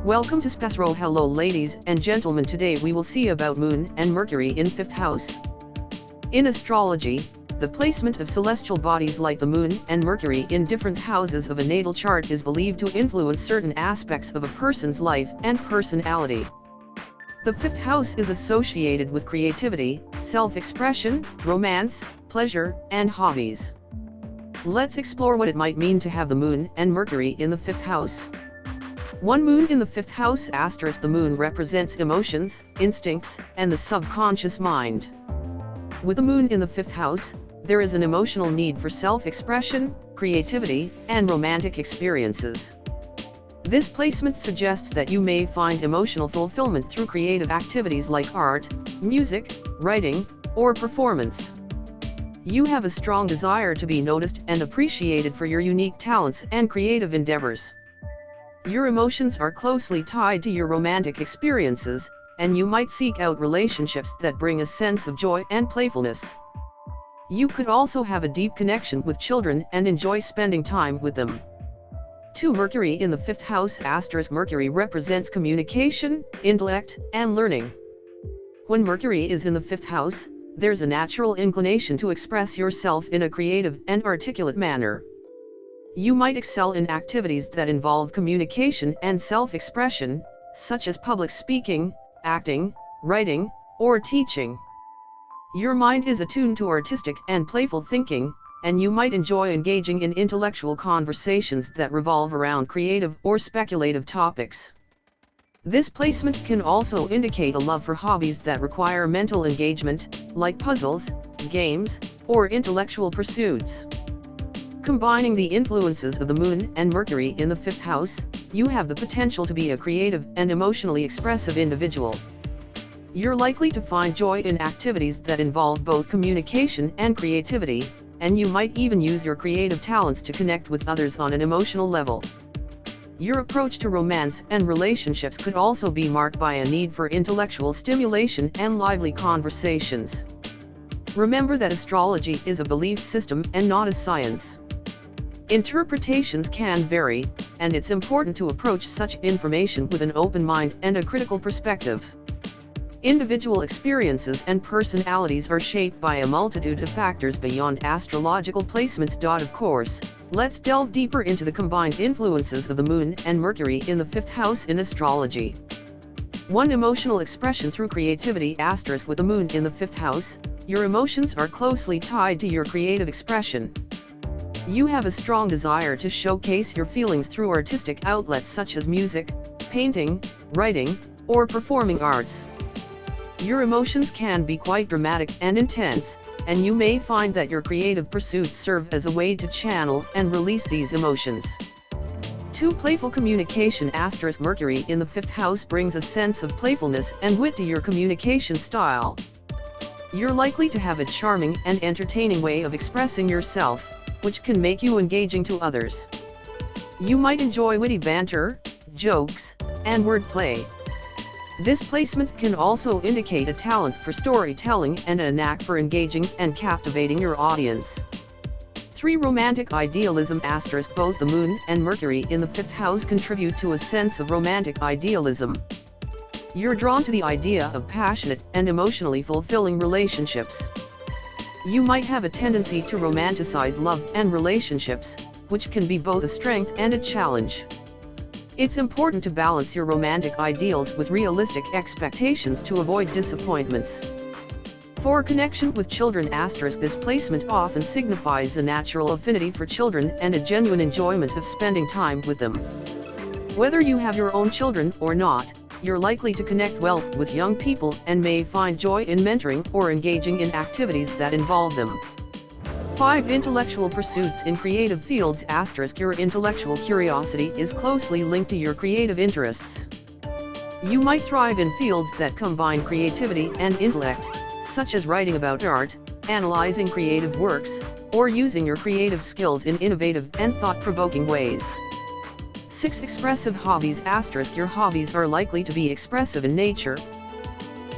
Welcome to SPASRO. Hello ladies and gentlemen, today we will see about Moon and Mercury in 5th house. In astrology, the placement of celestial bodies like the Moon and Mercury in different houses of a natal chart is believed to influence certain aspects of a person's life and personality. The 5th house is associated with creativity, self-expression, romance, pleasure, and hobbies. Let's explore what it might mean to have the Moon and Mercury in the 5th house. One Moon in the 5th house *. The Moon represents emotions, instincts, and the subconscious mind. With the Moon in the 5th house, there is an emotional need for self-expression, creativity, and romantic experiences. This placement suggests that you may find emotional fulfillment through creative activities like art, music, writing, or performance. You have a strong desire to be noticed and appreciated for your unique talents and creative endeavors. Your emotions are closely tied to your romantic experiences, and you might seek out relationships that bring a sense of joy and playfulness. You could also have a deep connection with children and enjoy spending time with them. 2 Mercury in the 5th house *. Mercury represents communication, intellect, and learning. When Mercury is in the 5th house, there's a natural inclination to express yourself in a creative and articulate manner. You might excel in activities that involve communication and self-expression, such as public speaking, acting, writing, or teaching. Your mind is attuned to artistic and playful thinking, and you might enjoy engaging in intellectual conversations that revolve around creative or speculative topics. This placement can also indicate a love for hobbies that require mental engagement, like puzzles, games, or intellectual pursuits. Combining the influences of the Moon and Mercury in the 5th house, you have the potential to be a creative and emotionally expressive individual. You're likely to find joy in activities that involve both communication and creativity, and you might even use your creative talents to connect with others on an emotional level. Your approach to romance and relationships could also be marked by a need for intellectual stimulation and lively conversations. Remember that astrology is a belief system and not a science. Interpretations can vary, and it's important to approach such information with an open mind and a critical perspective. Individual experiences and personalities are shaped by a multitude of factors beyond astrological placements. Of course, let's delve deeper into the combined influences of the Moon and Mercury in the 5th house in astrology. 1 Emotional expression through creativity *. With the Moon in the 5th house, your emotions are closely tied to your creative expression. You have a strong desire to showcase your feelings through artistic outlets such as music, painting, writing, or performing arts. Your emotions can be quite dramatic and intense, and you may find that your creative pursuits serve as a way to channel and release these emotions. 2 Playful communication * Mercury in the 5th house brings a sense of playfulness and wit to your communication style. You're likely to have a charming and entertaining way of expressing yourself, which can make you engaging to others. You might enjoy witty banter, jokes, and wordplay. This placement can also indicate a talent for storytelling and a knack for engaging and captivating your audience. 3 Romantic idealism *. Both the Moon and Mercury in the 5th house contribute to a sense of romantic idealism. You're drawn to the idea of passionate and emotionally fulfilling relationships. You might have a tendency to romanticize love and relationships, which can be both a strength and a challenge. It's important to balance your romantic ideals with realistic expectations to avoid disappointments. 4 Connection with children *. This placement often signifies a natural affinity for children and a genuine enjoyment of spending time with them. Whether you have your own children or not, you're likely to connect well with young people and may find joy in mentoring or engaging in activities that involve them. 5 Intellectual pursuits in creative fields *. Your intellectual curiosity is closely linked to your creative interests. You might thrive in fields that combine creativity and intellect, such as writing about art, analyzing creative works, or using your creative skills in innovative and thought-provoking ways. 6 Expressive hobbies *. Your hobbies are likely to be expressive in nature.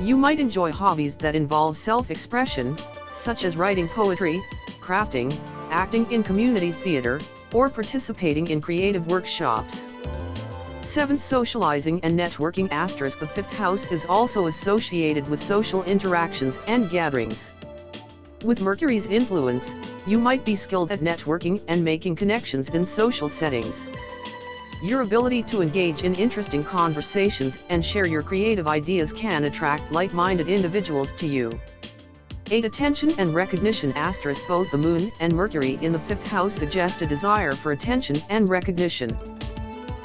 You might enjoy hobbies that involve self-expression, such as writing poetry, crafting, acting in community theater, or participating in creative workshops. 7. Socializing and networking. Asterisk. The 5th house is also associated with social interactions and gatherings. With Mercury's influence, you might be skilled at networking and making connections in social settings. Your ability to engage in interesting conversations and share your creative ideas can attract like-minded individuals to you. 8. Attention and recognition. Asterisk. Both the Moon and Mercury in the 5th house suggest a desire for attention and recognition.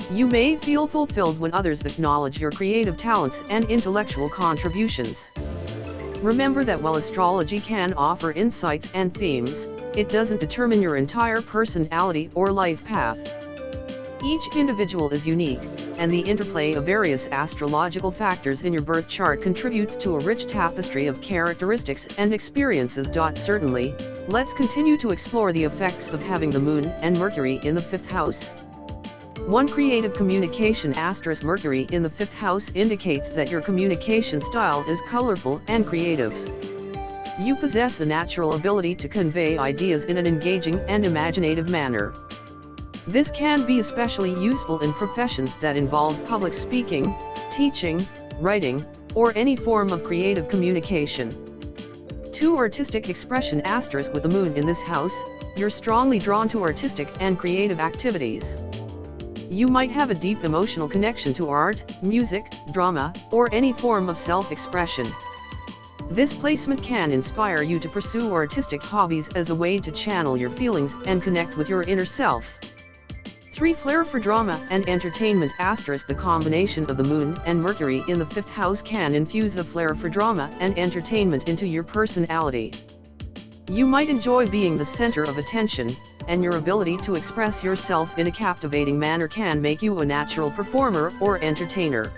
You may feel fulfilled when others acknowledge your creative talents and intellectual contributions. Remember that while astrology can offer insights and themes, it doesn't determine your entire personality or life path. Each individual is unique, and the interplay of various astrological factors in your birth chart contributes to a rich tapestry of characteristics and experiences. Certainly, let's continue to explore the effects of having the Moon and Mercury in the 5th house. 1. Creative communication. Asterisk. Mercury in the 5th house indicates that your communication style is colorful and creative. You possess a natural ability to convey ideas in an engaging and imaginative manner. This can be especially useful in professions that involve public speaking, teaching, writing, or any form of creative communication. 2. Artistic expression. Asterisk. With the Moon in this house, you're strongly drawn to artistic and creative activities. You might have a deep emotional connection to art, music, drama, or any form of self-expression. This placement can inspire you to pursue artistic hobbies as a way to channel your feelings and connect with your inner self. 3. Flair for drama and entertainment. Asterisk. The combination of the Moon and Mercury in the 5th house can infuse a flair for drama and entertainment into your personality. You might enjoy being the center of attention, and your ability to express yourself in a captivating manner can make you a natural performer or entertainer.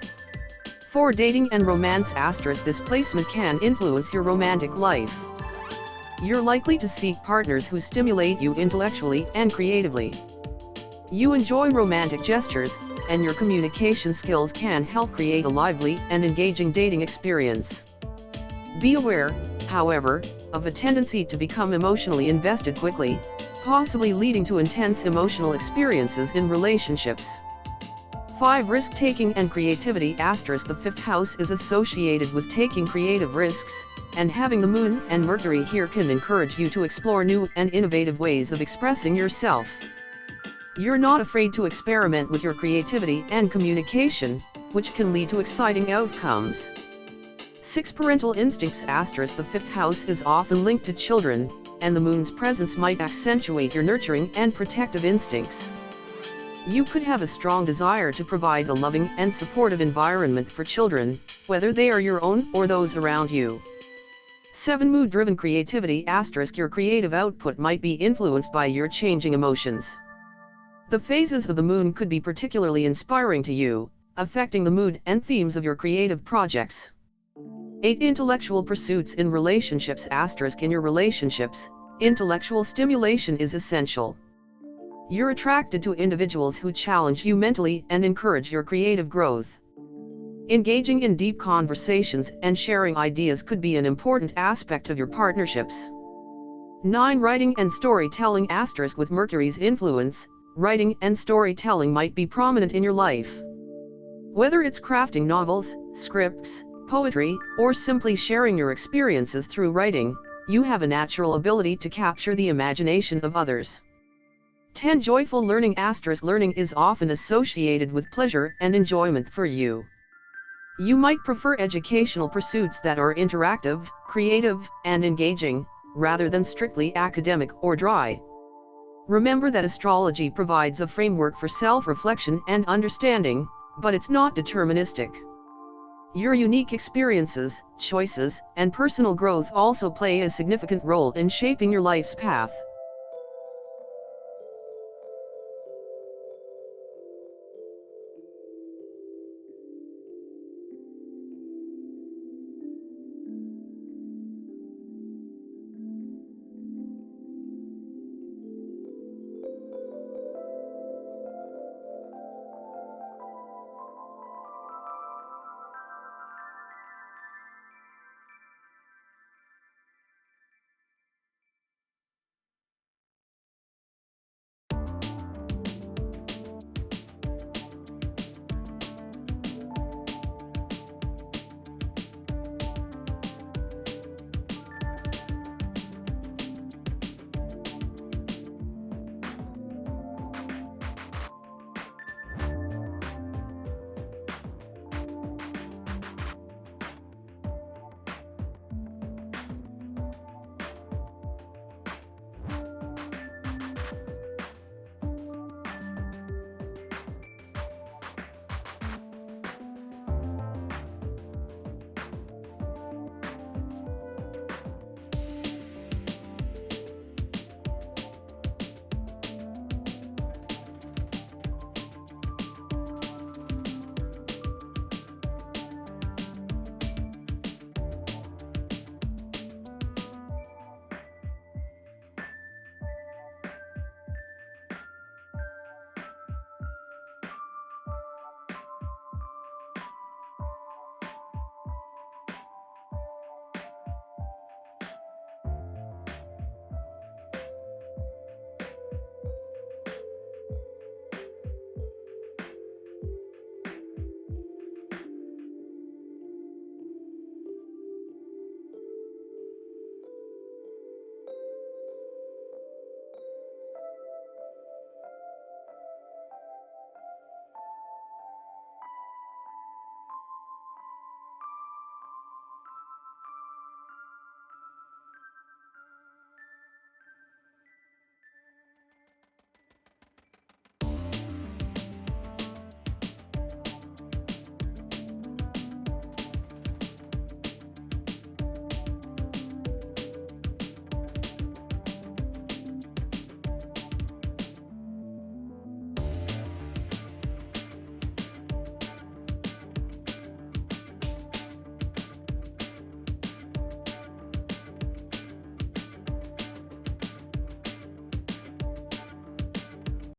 4. Dating and romance. Asterisk. This placement can influence your romantic life. You're likely to seek partners who stimulate you intellectually and creatively. You enjoy romantic gestures, and your communication skills can help create a lively and engaging dating experience. Be aware, however, of a tendency to become emotionally invested quickly, possibly leading to intense emotional experiences in relationships. 5. Risk-taking and creativity. Asterisk. The 5th house is associated with taking creative risks, and having the Moon and Mercury here can encourage you to explore new and innovative ways of expressing yourself. You're not afraid to experiment with your creativity and communication, which can lead to exciting outcomes. 6. Parental instincts. Asterisk. The 5th house is often linked to children, and the Moon's presence might accentuate your nurturing and protective instincts. You could have a strong desire to provide a loving and supportive environment for children, whether they are your own or those around you. 7. Mood-driven creativity. Asterisk. Your creative output might be influenced by your changing emotions. The phases of the Moon could be particularly inspiring to you, affecting the mood and themes of your creative projects. 8. Intellectual pursuits in relationships. Asterisk. In your relationships, intellectual stimulation is essential. You're attracted to individuals who challenge you mentally and encourage your creative growth. Engaging in deep conversations and sharing ideas could be an important aspect of your partnerships. 9. Writing and storytelling. Asterisk. With Mercury's influence, writing and storytelling might be prominent in your life. Whether it's crafting novels, scripts, poetry, or simply sharing your experiences through writing, you have a natural ability to capture the imagination of others. 10. Joyful learning. Asterisk. Learning is often associated with pleasure and enjoyment for you. You might prefer educational pursuits that are interactive, creative, and engaging, rather than strictly academic or dry. Remember that astrology provides a framework for self-reflection and understanding, but it's not deterministic. Your unique experiences, choices, and personal growth also play a significant role in shaping your life's path.